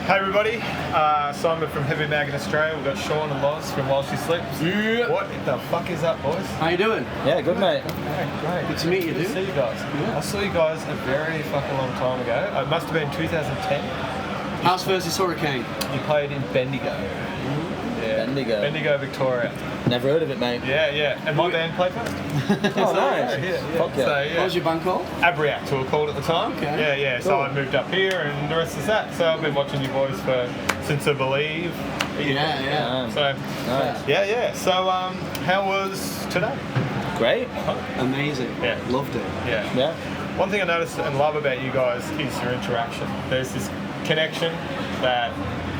Hey everybody, Simon from Heavy Mag in Australia. We've got Sean and Loz from While She Sleeps. Yeah. What the fuck is up, boys? How you doing? Yeah, good mate. Okay, great. Good to meet you, Good to dude. see you guys. Yeah. I saw you guys a very fucking long time ago. It must have been 2010. House versus Hurricane. You played in Bendigo. Yeah. Bendigo, Victoria. Never heard of it, mate. Yeah. And my band played first. Oh, nice. Yeah. Fuck yeah. So, yeah. What was your band called? Abriact, we were called at the time. Okay. Yeah. So Cool. I moved up here, and the rest is that. So I've been watching you boys since I believe. Yeah. So Nice. yeah. So how was today? Great. Amazing. Yeah. Loved it. Yeah. Yeah. One thing I noticed and love about you guys is your interaction. There's this connection that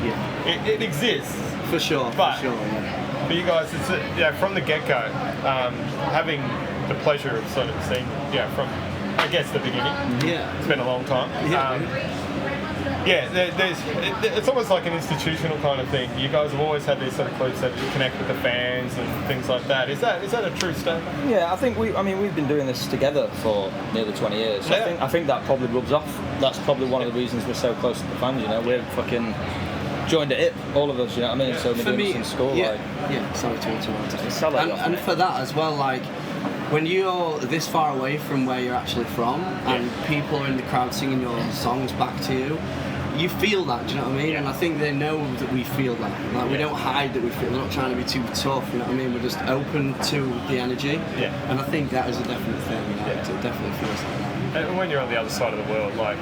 Yeah. it exists. For sure. But- For sure. Yeah. For you guys, it's from the get-go, having the pleasure of sort of seeing, from I guess the beginning. Yeah. It's been a long time. Yeah. It's almost like an institutional kind of thing. You guys have always had these sort of clips that you connect with the fans and things like that. Is that a true statement? Yeah, I think we've been doing this together for nearly 20 years. So Yeah. I think that probably rubs off. That's probably one of the reasons we're so close to the fans, you know. We're fucking joined at hip, all of us, you know what I mean? Yeah. So we've For been doing me, this in school, yeah. like. Yeah. Sorry to interrupt. Sell it off, And mate. for that as well, like when you're this far away from where you're actually from, and people are in the crowd singing your songs back to you. You feel that, do you know what I mean? Yeah. And I think they know that we feel that. Like we don't hide that we feel. We're not trying to be too tough, you know what I mean? We're just open to the energy. Yeah. And I think that is a definite thing. You know? Yeah. It definitely feels like that. And when you're on the other side of the world, like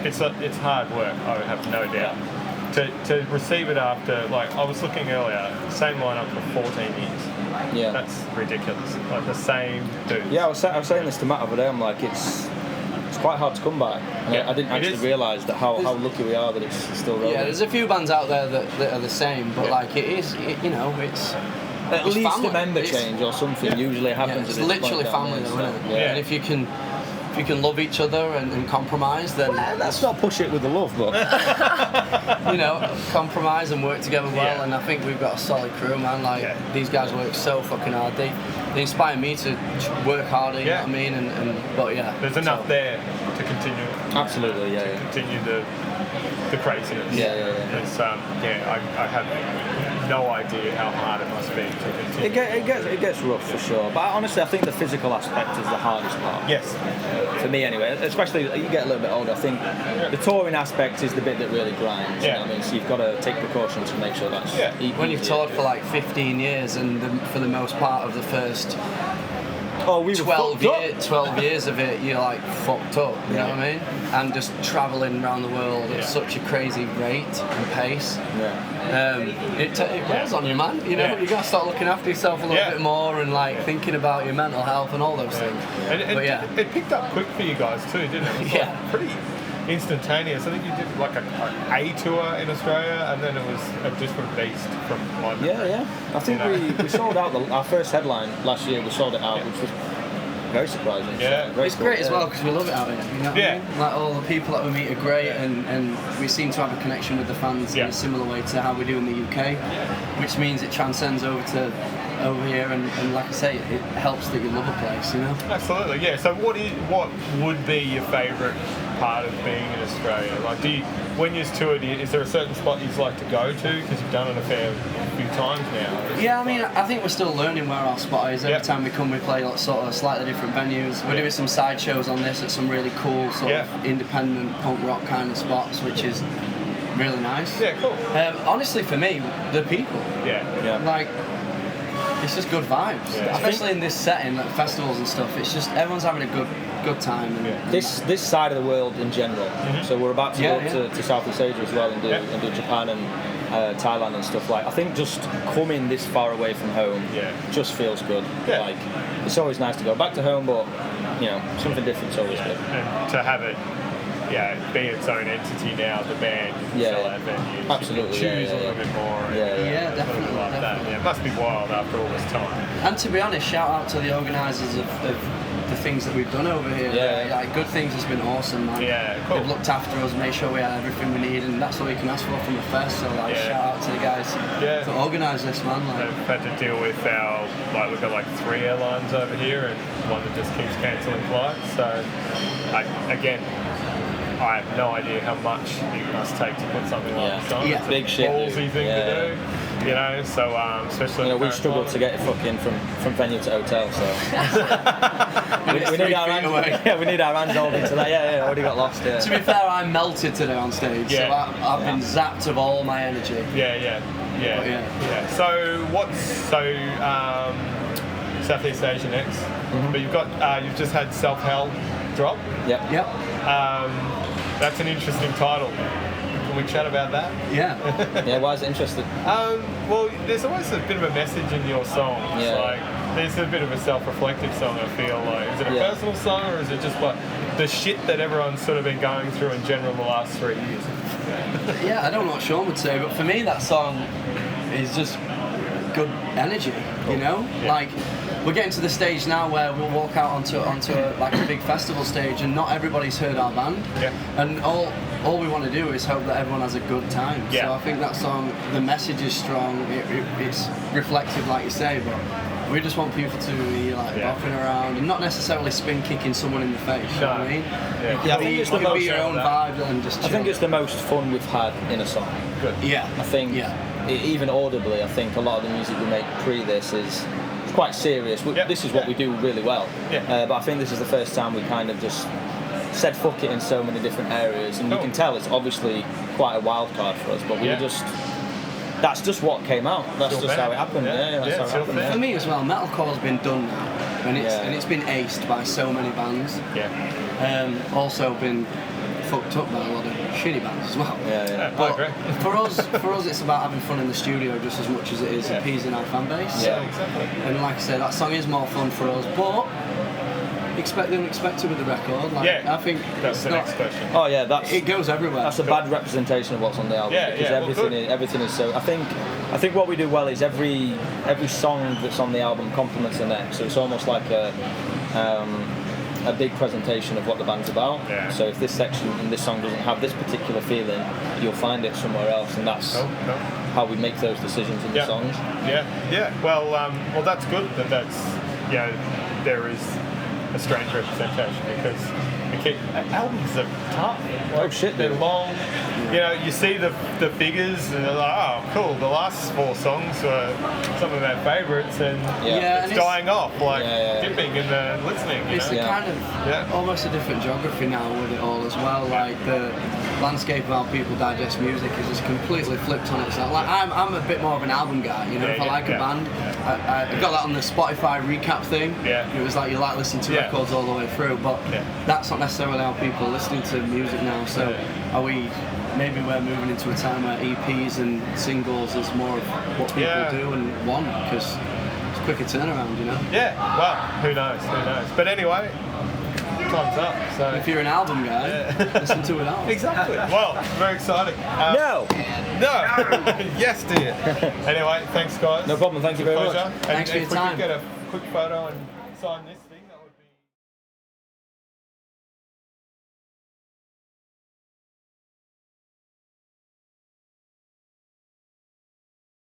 it's hard work. I would have no doubt. To receive it after, like I was looking earlier, same lineup for 14 years. Yeah. That's ridiculous. Like the same dudes. Yeah, I was saying this to Matt over there. I'm like, it's quite hard to come by. And Yeah, I didn't it actually is. realise that how lucky we are that it's still rolling. Yeah, there's a few bands out there that are the same, but Yeah. like it's At it's least family. a member It's- change or something Yeah. usually yeah, happens. it's at this literally point down family there, though, so, isn't it? Yeah. And if you can love each other and compromise, then Let's not push it with the love, but compromise and work together well. Yeah. And I think we've got a solid crew, man. Like Yeah. these guys work so fucking hard. They inspire me to work harder. You know Yeah. what I mean? But yeah, There's enough so- there to continue. absolutely, yeah. Continue the craziness. Yeah. It's, I have no idea how hard it must be to continue. It gets rough for sure, but honestly, I think the physical aspect is the hardest part. Yes. For me, anyway. Especially you get a little bit older. I think the touring aspect is the bit that really grinds. You Yeah. know what I mean, so you've got to take precautions to make sure that's Yeah. When you've toured for like 15 years and for the most part of the first we were 12 years of it, you're like fucked up, you know what I mean? And just travelling around the world at such a crazy rate and pace. Yeah. It wears on you, man. You know, Yeah. you gotta start looking after yourself a little Yeah. bit more and like thinking about your mental health and all those things. And But yeah. it picked up quick for you guys too, didn't it? It was Yeah. like pretty instantaneous. I think you did like a tour in Australia, and then it was a different beast from my memory. Yeah. I think You know? we sold out our first headline last year. We sold it out, which was very surprising. Yeah. Very It's cool. great as well because we love it out here. You know what Yeah. I mean? Like all the people that we meet are great, and we seem to have a connection with the fans Yeah. in a similar way to how we do in the UK, which means it transcends over here, and like I say, it helps that you love a place. You know. Absolutely, yeah. So what would be your favourite part of being in Australia? Like, when you've toured, is there a certain spot you'd like to go to? Because you've done it a few times now. Yeah, I mean, I think we're still learning where our spot is. Every Yeah. time we come, we play sort of slightly different venues. We're doing some side shows on this at some really cool sort Yeah. of independent punk rock kind of spots, which is really nice. Yeah, cool. Honestly, for me, the people, Yeah. Yeah. like, it's just good vibes. Yeah. Especially in this setting, like festivals and stuff. It's just everyone's having a good time. And, Yeah. This side of the world in general. So we're about to Yeah, go to Southeast Asia as well and do Japan and Thailand and stuff like. I think just coming this far away from home just feels good. Yeah. Like it's always nice to go back to home, but something different's always good. And to have it, be its own entity now, the band, you can Yeah. sell out venues, Absolutely, you can choose yeah. a little bit more. and, Yeah, yeah. Yeah, a little bit definitely, like that. definitely. Yeah, it must be wild after all this time. And to be honest, shout out to the organisers of the things that we've done over here. Yeah. Like Good Things has been awesome, man. Yeah, cool. They've looked after us, made sure we had everything we need, and that's all you can ask for from a fest. So like, Yeah. shout out to the guys Yeah. that organised this, man. Like, We've had to deal with we've got like 3 airlines over here and one that just keeps cancelling flights. So, again, I have no idea how much it must take to put something like this on. Yeah. It's a Big shit, ballsy dude. thing Yeah. to do. You know, so especially You know, in the we current struggled to climate. get it fucking from venue to hotel, so we need our hands. away. Yeah, we need our hands holding to that. Yeah, already got lost. To Yeah. be fair, I melted today on stage, so Yeah. I've been zapped of all my energy. Yeah. So Southeast Asia next, but you've just had Self Hell drop. Yep. Yep. That's an interesting title. Can we chat about that? Yeah. Yeah. Why is it interesting? Well, there's always a bit of a message in your songs. Yeah. Like, there's a bit of a self-reflective song, I feel like. Is it a Yeah. personal song, or is it just like the shit that everyone's sort of been going through in general in the last 3 years? Yeah, I don't know what Sean would say, but for me that song is just good energy, you know? Yeah. Like, we're getting to the stage now where we'll walk out onto a big festival stage and not everybody's heard our band. Yeah. And all we want to do is hope that everyone has a good time. Yeah. So I think that song, the message is strong, it's reflective like you say, but we just want people to be like Yeah. bopping around and not necessarily spin kicking someone in the face, you know what I mean? Yeah. Yeah, I think You it's the can be most. your own vibe and just I chill. think it's the most fun we've had in a song. Good. Yeah. I think Yeah. even audibly, I think a lot of the music we make pre this is quite serious. Yeah. This is what we do really well. Yeah. But I think this is the first time we kind of just said fuck it in so many different areas, and you Cool. can tell it's obviously quite a wild card for us. But we Yeah. were just. That's just what came out. That's Still just bad. how it happened. Yeah. Yeah, that's Yeah, how it still happened. bad. For me as well, metalcore's been done now, and Yeah. it's been aced by so many bands. Yeah. Also been fucked up by a lot of shitty bands as well. Yeah, yeah. I But agree. for us, it's about having fun in the studio just as much as it is Yeah. appeasing our fan base. Yeah. Exactly. And like I said, that song is more fun for us, but expect the unexpected with the record. Like, Yeah. I think That's it's the not, next question. Oh yeah, that's. it goes everywhere. That's a bad representation of what's on the album, Yeah, because yeah, well, good. everything is so. I think what we do well is every song that's on the album complements the next. So it's almost like a big presentation of what the band's about. Yeah. So if this section in this song doesn't have this particular feeling, you'll find it somewhere else, and that's No. how we make those decisions in Yeah. the songs. Yeah. Well, that's good that's there is a strange representation because albums are tough. Oh, shit, They're dude. long. You know, you see the figures and they're like, oh, cool. The last 4 songs were some of our favourites, and Yeah. it's and dying off, like Yeah. dipping in the listening. You It's know? a Yeah. kind of Yeah. almost a different geography now with it all as well. Like the landscape of how people digest music is just completely flipped on itself. Like I'm a bit more of an album guy, you know. If I like a band, I got that on the Spotify recap thing. Yeah. It was like you like listening to Yeah. records all the way through, but Yeah. that's not necessarily how people are listening to music now. So Yeah. are we? Maybe we're moving into a time where EPs and singles is more of what people Yeah. do and want because it's quicker turnaround, you know. Yeah. Well, who knows? But anyway, time's up. So If you're an album guy, listen to it all. exactly. Well, very exciting. No, No. Yes, dear. Anyway, thanks, guys. no problem. Thank you very much. Pleasure. And Thanks for your if we time. could get a quick photo and sign this.